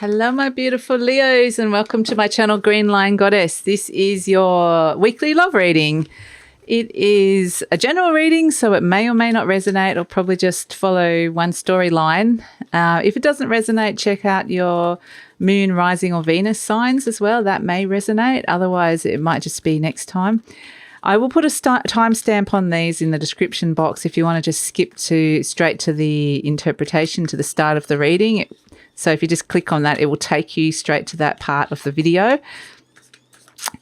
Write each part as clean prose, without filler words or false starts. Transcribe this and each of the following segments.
Hello, my beautiful Leos, and welcome to my channel, GreenLion Goddess. This is your weekly love reading. It is a general reading, so it may or may not resonate, or probably just follow one storyline. If it doesn't resonate, check out your moon, rising, or Venus signs as well. That may resonate. Otherwise, it might just be next time. I will put a timestamp on these in the description box if you want to just skip straight to the interpretation, to the start of the reading. So if you just click on that, it will take you straight to that part of the video.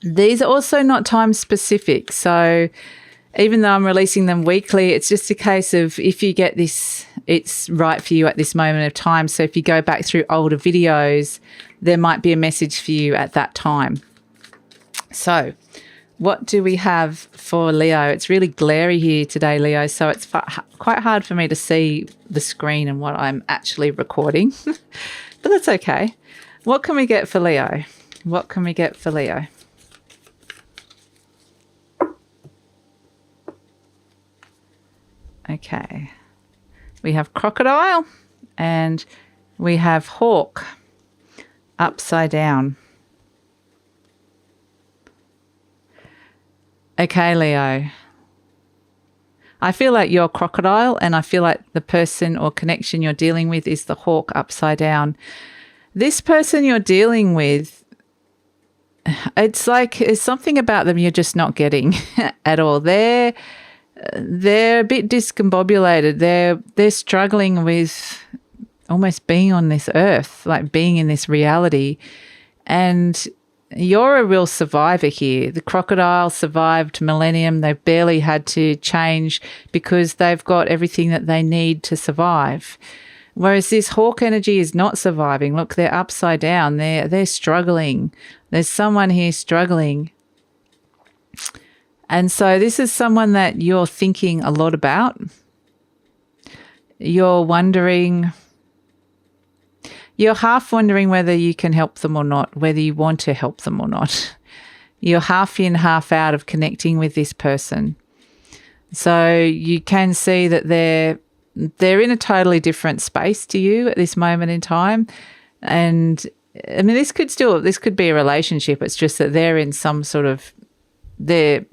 These are also not time specific. So even though I'm releasing them weekly, it's just a case of if you get this, it's right for you at this moment of time. So if you go back through older videos, there might be a message for you at that time. So what do we have for Leo? It's really glary here today, Leo, so it's quite hard for me to see the screen and what I'm actually recording, but that's okay. What can we get for Leo? What can we get for Leo? Okay, we have crocodile and we have hawk upside down. Okay, Leo, I feel like you're crocodile, and I feel like the person or connection you're dealing with is the hawk upside down. This person you're dealing with, it's like there's something about them you're just not getting at all. They're a bit discombobulated. They're struggling with almost being on this earth, like being in this reality, and you're a real survivor here. The crocodile survived millennium. They've barely had to change because they've got everything that they need to survive. Whereas this hawk energy is not surviving. Look, they're upside down. They're struggling. There's someone here struggling. And so this is someone that you're thinking a lot about. You're wondering, you're half wondering whether you can help them or not, whether you want to help them or not. You're half in, half out of connecting with this person. So you can see that they're in a totally different space to you at this moment in time. And I mean, this could be a relationship. It's just that they're in some sort of, their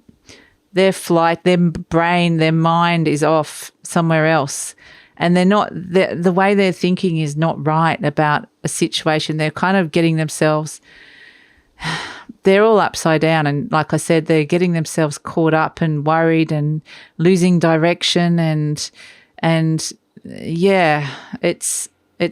flight, their brain, their mind is off somewhere else. And they're not, the way they're thinking is not right about a situation. They're kind of getting themselves, they're all upside down. And like I said, they're getting themselves caught up and worried and losing direction. And yeah, it's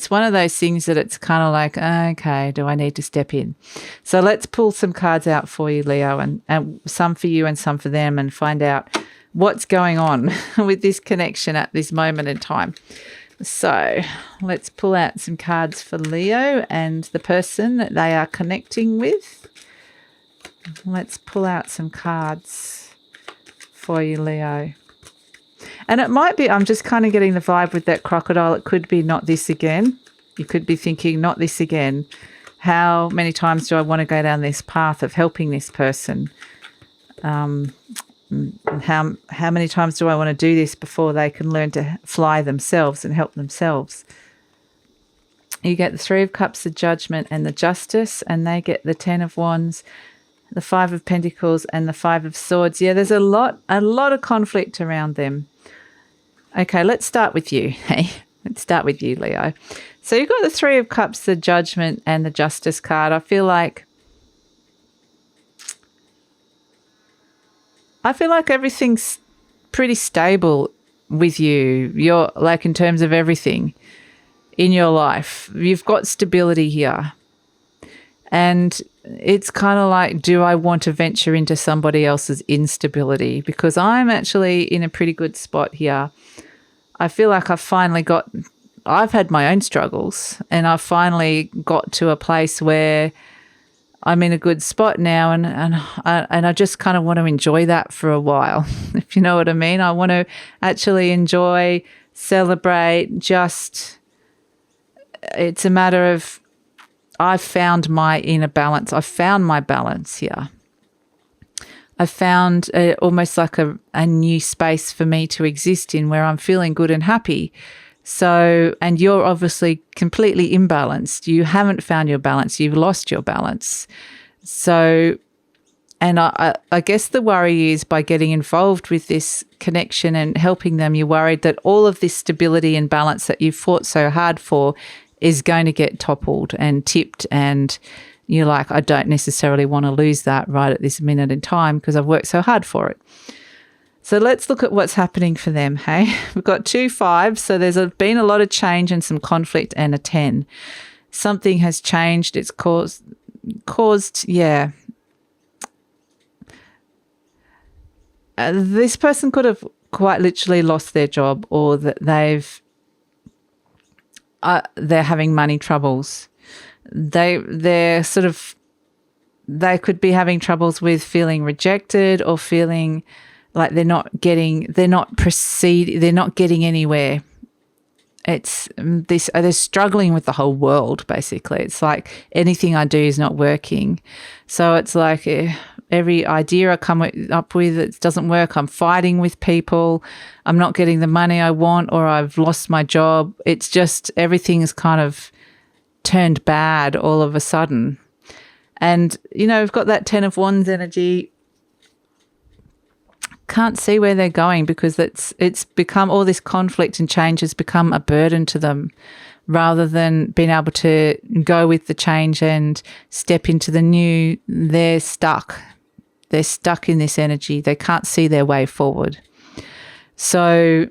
one of those things that it's kind of like, okay, do I need to step in? So let's pull some cards out for you, Leo, and some for you and some for them, and find out what's going on with this connection at this moment in time. So let's pull out some cards for Leo and the person that they are connecting with. Let's pull out some cards for you, Leo. And it might be, I'm just kind of getting the vibe with that crocodile. It could be not this again. You could be thinking, not this again. How many times do I want to go down this path of helping this person? How many times do I want to do this before they can learn to fly themselves and help themselves? You get the Three of Cups, the Judgment, and the Justice, and they get the Ten of Wands, the Five of Pentacles, and the Five of Swords. Yeah, there's a lot of conflict around them. Okay, let's start with you. Hey, let's start with you, Leo. So you've got the Three of Cups, the Judgment, and the Justice card. I feel like everything's pretty stable with you. You're like, in terms of everything in your life, you've got stability here. And it's kind of like, do I want to venture into somebody else's instability? Because I'm actually in a pretty good spot here. I feel like I've had my own struggles, and I've finally got to a place where I'm in a good spot now, and I just kind of want to enjoy that for a while, if you know what I mean. I want to actually enjoy, celebrate, it's a matter of, I've found my inner balance. I've found my balance here. I've found almost like a new space for me to exist in, where I'm feeling good and happy. So, and you're obviously completely imbalanced. You haven't found your balance. You've lost your balance. So, and I guess the worry is by getting involved with this connection and helping them, you're worried that all of this stability and balance that you've fought so hard for is going to get toppled and tipped. And you're like, I don't necessarily want to lose that right at this minute in time because I've worked so hard for it. So let's look at what's happening for them, hey? We've got 2 5s, so there's been a lot of change and some conflict, and a 10. Something has changed. It's caused, yeah. This person could have quite literally lost their job, or that they're having money troubles. They could be having troubles with feeling rejected or feeling like they're not getting anywhere. It's this, they're struggling with the whole world, basically. It's like anything I do is not working. So it's like every idea I come up with, it doesn't work. I'm fighting with people. I'm not getting the money I want, or I've lost my job. It's just everything's kind of turned bad all of a sudden. And, you know, we've got that 10 of Wands energy. Can't see where they're going because it's become, all this conflict and change has become a burden to them, rather than being able to go with the change and step into the new. They're stuck. They're stuck in this energy. They can't see their way forward. So,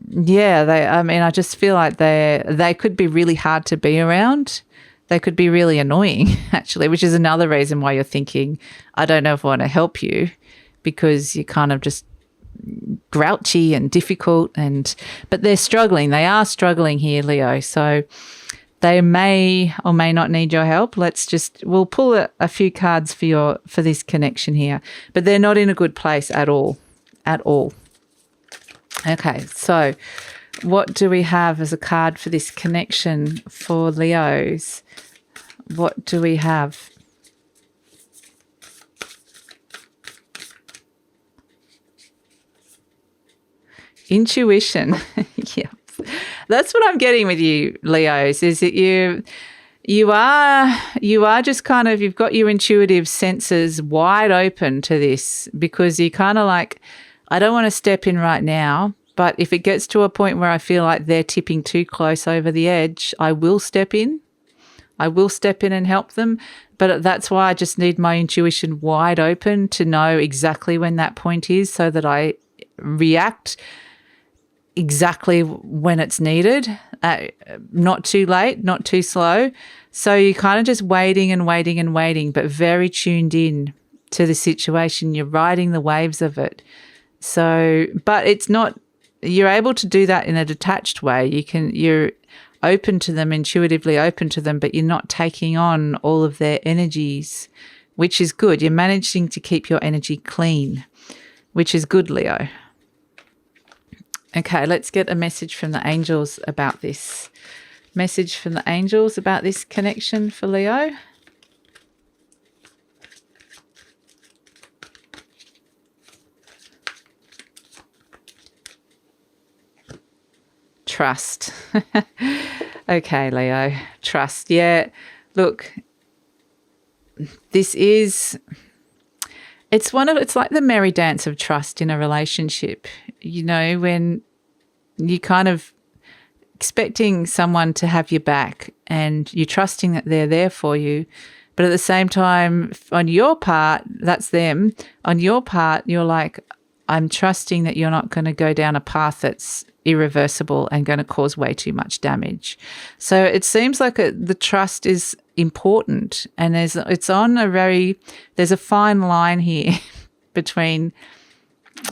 yeah, I just feel like they could be really hard to be around. They could be really annoying, actually, which is another reason why you're thinking, I don't know if I want to help you, because you're kind of just grouchy and difficult. But they're struggling. They are struggling here, Leo. So they may or may not need your help. We'll pull a few cards for this connection here. But they're not in a good place at all. At all. Okay, so what do we have as a card for this connection for Leos? What do we have? Intuition. Yeah. That's what I'm getting with you, Leos, is that you are just kind of, you've got your intuitive senses wide open to this, because you kind of like, I don't want to step in right now, but if it gets to a point where I feel like they're tipping too close over the edge, I will step in. I will step in and help them. But that's why I just need my intuition wide open to know exactly when that point is, so that I react exactly when it's needed, not too late, not too slow. So you're kind of just waiting and waiting and waiting, but very tuned in to the situation. You're riding the waves of it. So, but it's not, you're able to do that in a detached way. You're open to them, intuitively open to them, but you're not taking on all of their energies, which is good. You're managing to keep your energy clean, which is good, Leo. Okay, let's get a message from the angels about this. Message from the angels about this connection for Leo. Trust. Okay, Leo. Trust. Yeah. Look, this is, it's like the merry dance of trust in a relationship. You know, when you kind of expecting someone to have your back and you're trusting that they're there for you, but at the same time, on your part, that's them. On your part, you're like, I'm trusting that you're not going to go down a path that's irreversible and going to cause way too much damage. So it seems like the trust is important, and there's a fine line here between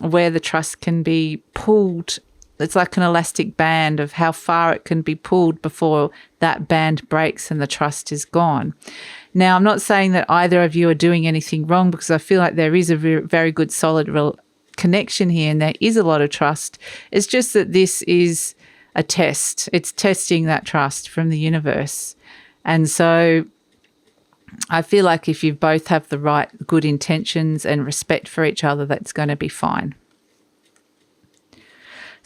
where the trust can be pulled. It's like an elastic band of how far it can be pulled before that band breaks and the trust is gone. Now, I'm not saying that either of you are doing anything wrong, because I feel like there is a very good, solid connection here, and there is a lot of trust. It's just that this is a test. It's testing that trust from the universe. And so I feel like if you both have the right good intentions and respect for each other, that's going to be fine.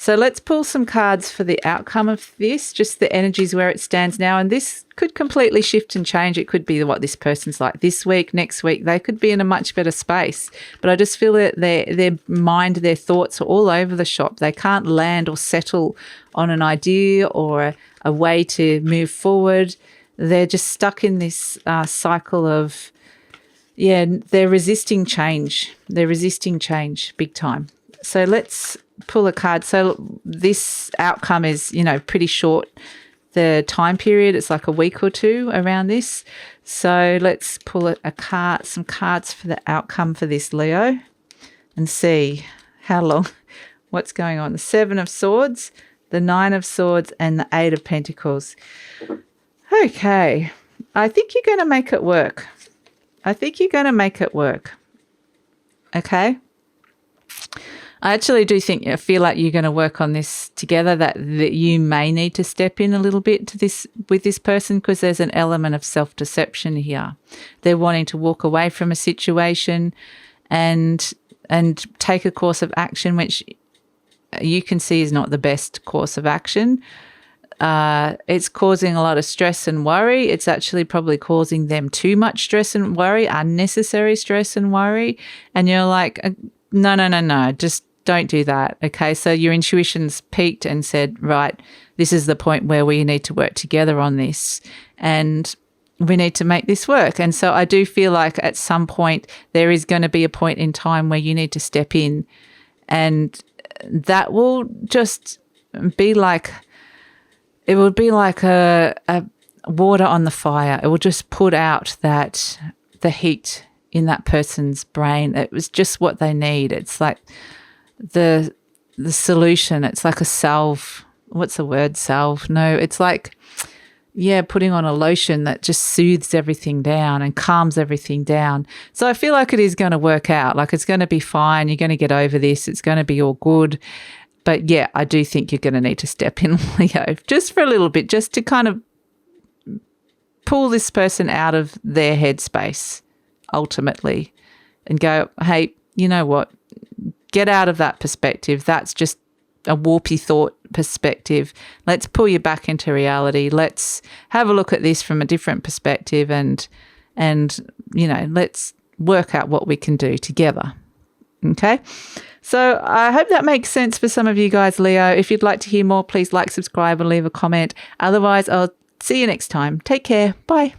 So let's pull some cards for the outcome of this, just the energies where it stands now. And this could completely shift and change. It could be what this person's like this week, next week. They could be in a much better space. But I just feel that their mind, their thoughts are all over the shop. They can't land or settle on an idea or a way to move forward. They're just stuck in this cycle of, they're resisting change. They're resisting change big time. So let's pull a card. So this outcome is, pretty short. The time period, it's like a week or two around this. So let's pull a card, some cards for the outcome for this, Leo, and see how long, what's going on. The 7 of Swords, the 9 of Swords, and the 8 of Pentacles. Okay. I think you're going to make it work. Okay. I actually do feel like you're going to work on this together, that you may need to step in a little bit to this with this person, because there's an element of self-deception here. They're wanting to walk away from a situation and take a course of action, which you can see is not the best course of action. It's causing a lot of stress and worry. It's actually probably causing them too much stress and worry, unnecessary stress and worry. And you're like, no, just don't do that. Okay, so your intuition's peaked and said, right, this is the point where we need to work together on this and we need to make this work. And so I do feel like at some point there is going to be a point in time where you need to step in, and that will just be like, it will be like a water on the fire. It will just put out the heat in that person's brain. It was just what they need. It's like the solution. It's like a salve. What's the word? Salve? No, it's like, putting on a lotion that just soothes everything down and calms everything down. So I feel like it is going to work out. Like it's going to be fine. You're going to get over this. It's going to be all good. But I do think you're going to need to step in, Leo, just for a little bit, just to kind of pull this person out of their headspace ultimately and go, hey, you know what? Get out of that perspective. That's just a warpy thought perspective. Let's pull you back into reality. Let's have a look at this from a different perspective and let's work out what we can do together. Okay? So I hope that makes sense for some of you guys, Leo. If you'd like to hear more, please like, subscribe, and leave a comment. Otherwise, I'll see you next time. Take care. Bye.